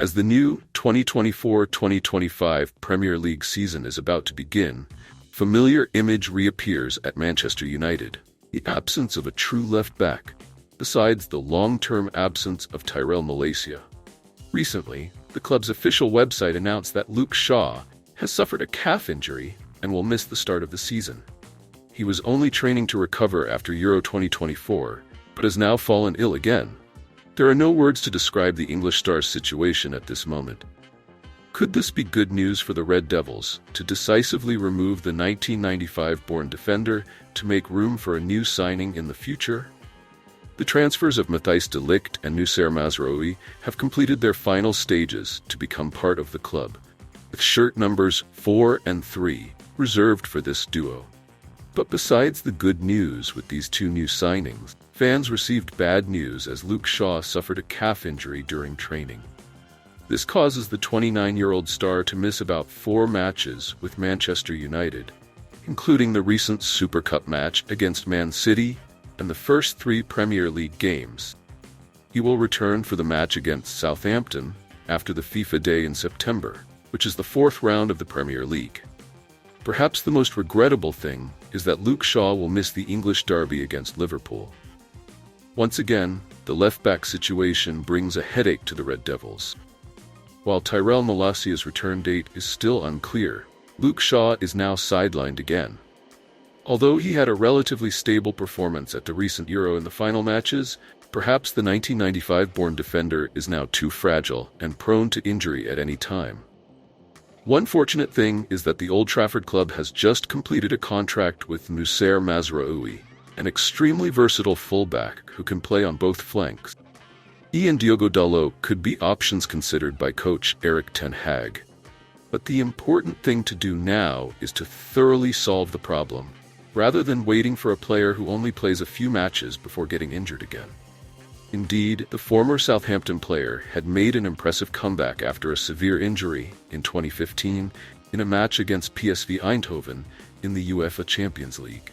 As the new 2024-2025 Premier League season is about to begin, familiar image reappears at Manchester United: the absence of a true left-back, besides the long-term absence of Tyrell Malacia. Recently, the club's official website announced that Luke Shaw has suffered a calf injury and will miss the start of the season. He was only training to recover after Euro 2024, but has now fallen ill again. There are no words to describe the English star's situation at this moment. Could this be good news for the Red Devils to decisively remove the 1995-born defender to make room for a new signing in the future? The transfers of Matthijs de Ligt and Noussair Mazraoui have completed their final stages to become part of the club, with shirt numbers 4 and 3 reserved for this duo. But besides the good news with these two new signings, fans received bad news as Luke Shaw suffered a calf injury during training. This causes the 29-year-old star to miss about 4 matches with Manchester United, including the recent Super Cup match against Man City and the first 3 Premier League games. He will return for the match against Southampton after the FIFA day in September, which is the 4th round of the Premier League. Perhaps the most regrettable thing is that Luke Shaw will miss the English derby against Liverpool. Once again, the left-back situation brings a headache to the Red Devils. While Tyrell Malacia's return date is still unclear, Luke Shaw is now sidelined again. Although he had a relatively stable performance at the recent Euro in the final matches, perhaps the 1995-born defender is now too fragile and prone to injury at any time. One fortunate thing is that the Old Trafford club has just completed a contract with Noussair Mazraoui, an extremely versatile fullback who can play on both flanks. He and Diogo Dalot could be options considered by coach Erik ten Hag. But the important thing to do now is to thoroughly solve the problem, rather than waiting for a player who only plays a few matches before getting injured again. Indeed, the former Southampton player had made an impressive comeback after a severe injury in 2015 in a match against PSV Eindhoven in the UEFA Champions League.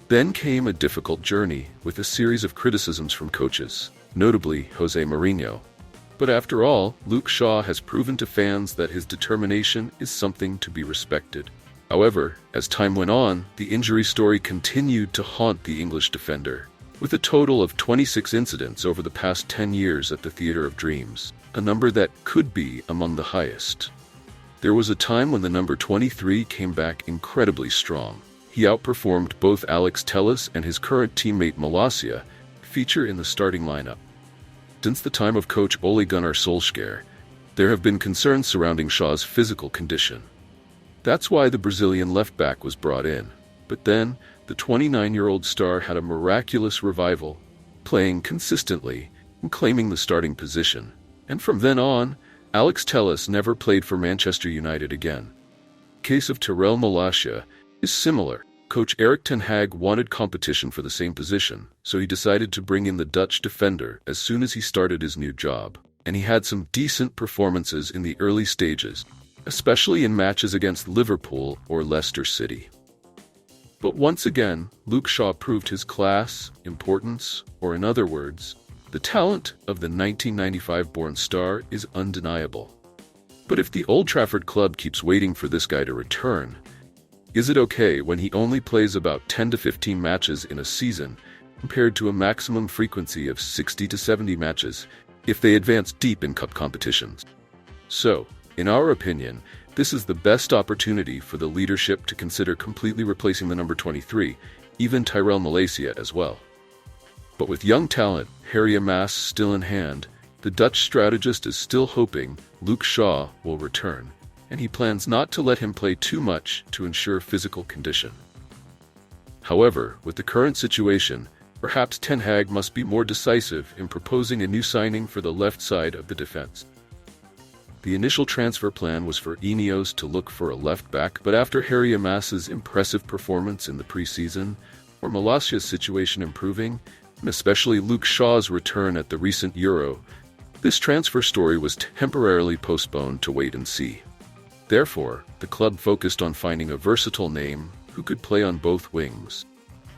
Then came a difficult journey with a series of criticisms from coaches, notably Jose Mourinho. But after all, Luke Shaw has proven to fans that his determination is something to be respected. However, as time went on, the injury story continued to haunt the English defender, with a total of 26 incidents over the past 10 years at the Theatre of Dreams, a number that could be among the highest. There was a time when the number 23 came back incredibly strong. He outperformed both Alex Telles and his current teammate Malacia, feature in the starting lineup. Since the time of coach Ole Gunnar Solskjaer, there have been concerns surrounding Shaw's physical condition. That's why the Brazilian left-back was brought in. But then, the 29-year-old star had a miraculous revival, playing consistently and claiming the starting position. And from then on, Alex Telles never played for Manchester United again. The case of Tyrell Malacia is similar. Coach Erik ten Hag wanted competition for the same position, so he decided to bring in the Dutch defender as soon as he started his new job. And he had some decent performances in the early stages, especially in matches against Liverpool or Leicester City. But once again, Luke Shaw proved his class, importance, or in other words, the talent of the 1995-born star is undeniable. But if the Old Trafford club keeps waiting for this guy to return, is it okay when he only plays about 10 to 15 matches in a season, compared to a maximum frequency of 60 to 70 matches if they advance deep in cup competitions? So, in our opinion, this is the best opportunity for the leadership to consider completely replacing the number 23, even Tyrell Malacia as well. But with young talent, Harry Maas still in hand, the Dutch strategist is still hoping Luke Shaw will return, and he plans not to let him play too much to ensure physical condition. However, with the current situation, perhaps Ten Hag must be more decisive in proposing a new signing for the left side of the defense. The initial transfer plan was for Ineos to look for a left-back, but after Harry Maas's impressive performance in the preseason, or Malacia's situation improving, and especially Luke Shaw's return at the recent Euro, this transfer story was temporarily postponed to wait and see. Therefore, the club focused on finding a versatile name who could play on both wings.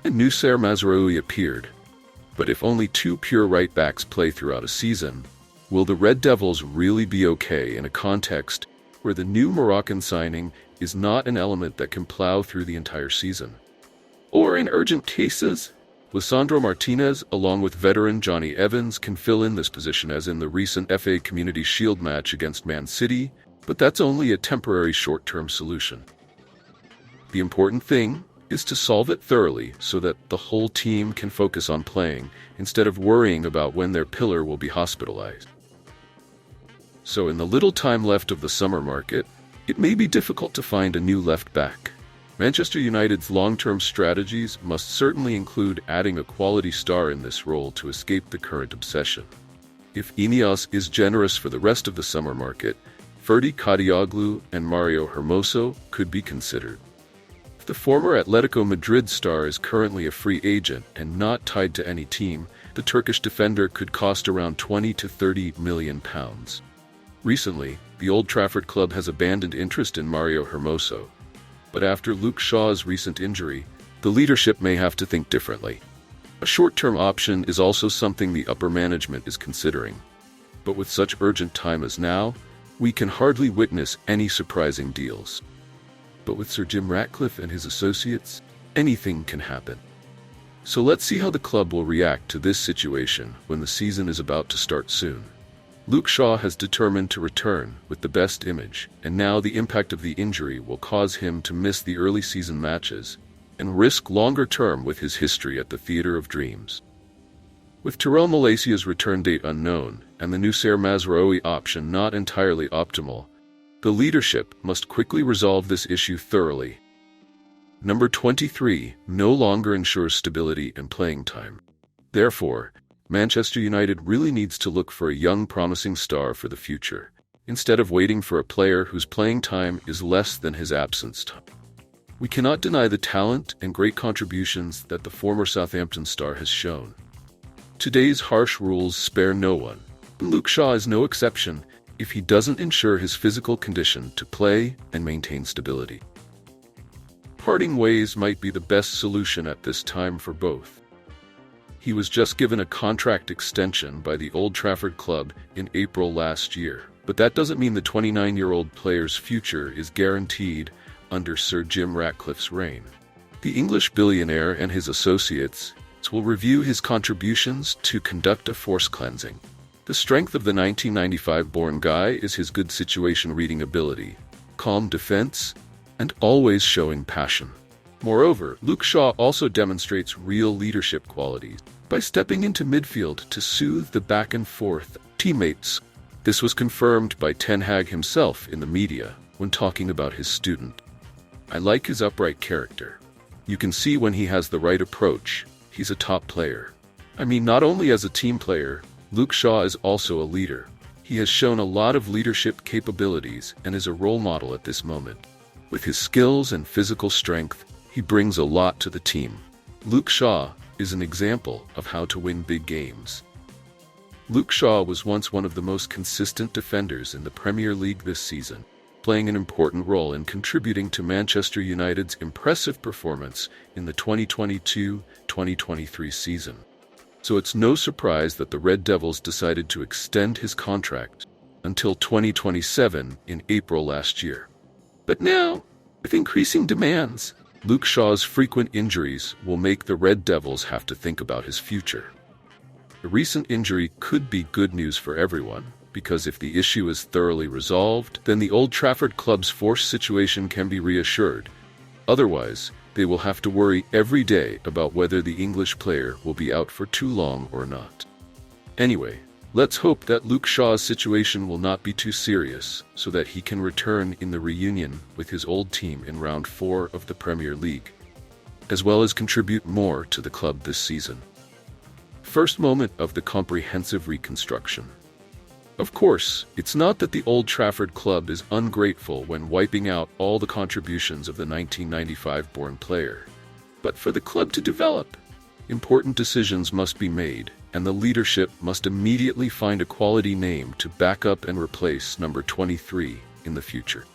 And Noussair Mazraoui appeared. But if only 2 pure right-backs play throughout a season, Will the Red Devils really be okay in a context where the new Moroccan signing is not an element that can plow through the entire season? Or in urgent cases, Lisandro Martinez, along with veteran Johnny Evans, can fill in this position as in the recent FA Community Shield match against Man City, but that's only a temporary short-term solution. The important thing is to solve it thoroughly so that the whole team can focus on playing instead of worrying about when their pillar will be hospitalized. So in the little time left of the summer market, it may be difficult to find a new left back. Manchester United's long-term strategies must certainly include adding a quality star in this role to escape the current obsession. If Ineos is generous for the rest of the summer market, Ferdi Kadioglu and Mario Hermoso could be considered. If the former Atletico Madrid star is currently a free agent and not tied to any team, the Turkish defender could cost around £20 to £30 million. Recently, the Old Trafford club has abandoned interest in Mario Hermoso, but after Luke Shaw's recent injury, the leadership may have to think differently. A short-term option is also something the upper management is considering, but with such urgent time as now, we can hardly witness any surprising deals. But with Sir Jim Ratcliffe and his associates, anything can happen. So let's see how the club will react to this situation when the season is about to start soon. Luke Shaw has determined to return with the best image, and now the impact of the injury will cause him to miss the early season matches and risk longer term with his history at the Theatre of Dreams. With Tyrell Malacia's return date unknown and the Noussair Mazraoui option not entirely optimal, the leadership must quickly resolve this issue thoroughly. Number 23 no longer ensures stability and playing time. Therefore, Manchester United really needs to look for a young promising star for the future, instead of waiting for a player whose playing time is less than his absence time. We cannot deny the talent and great contributions that the former Southampton star has shown. Today's harsh rules spare no one, and Luke Shaw is no exception if he doesn't ensure his physical condition to play and maintain stability. Parting ways might be the best solution at this time for both. He was just given a contract extension by the Old Trafford club in April last year, but that doesn't mean the 29-year-old player's future is guaranteed under Sir Jim Ratcliffe's reign. The English billionaire and his associates will review his contributions to conduct a force cleansing. The strength of the 1995-born guy is his good situation reading ability, calm defense, and always showing passion. Moreover, Luke Shaw also demonstrates real leadership qualities by stepping into midfield to soothe the back-and-forth teammates. This was confirmed by Ten Hag himself in the media when talking about his student. I like his upright character. You can see when he has the right approach, he's a top player. I mean, not only as a team player, Luke Shaw is also a leader. He has shown a lot of leadership capabilities and is a role model at this moment. With his skills and physical strength, he brings a lot to the team. Luke Shaw is an example of how to win big games. Luke Shaw was once one of the most consistent defenders in the Premier League this season, playing an important role in contributing to Manchester United's impressive performance in the 2022-2023 season. So it's no surprise that the Red Devils decided to extend his contract until 2027 in April last year. But now, with increasing demands, Luke Shaw's frequent injuries will make the Red Devils have to think about his future. The recent injury could be good news for everyone, because if the issue is thoroughly resolved, then the Old Trafford club's force situation can be reassured. Otherwise, they will have to worry every day about whether the English player will be out for too long or not. Anyway, let's hope that Luke Shaw's situation will not be too serious, so that he can return in the reunion with his old team in round 4 of the Premier League, as well as contribute more to the club this season. First moment of the comprehensive reconstruction. Of course, it's not that the Old Trafford club is ungrateful when wiping out all the contributions of the 1995-born player. But for the club to develop, important decisions must be made, and the leadership must immediately find a quality name to back up and replace number 23 in the future.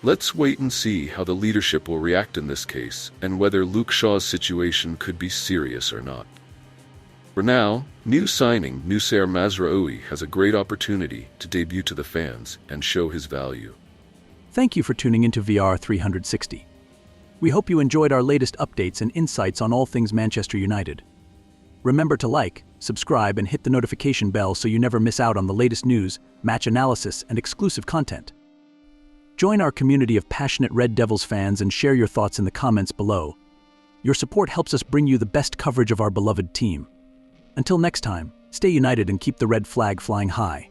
Let's wait and see how the leadership will react in this case, and whether Luke Shaw's situation could be serious or not. For now, new signing Noussair Mazraoui has a great opportunity to debut to the fans and show his value. Thank you for tuning into VR 360. We hope you enjoyed our latest updates and insights on all things Manchester United. Remember to like, subscribe, and hit the notification bell so you never miss out on the latest news, match analysis, and exclusive content. Join our community of passionate Red Devils fans and share your thoughts in the comments below. Your support helps us bring you the best coverage of our beloved team. Until next time, stay united and keep the red flag flying high.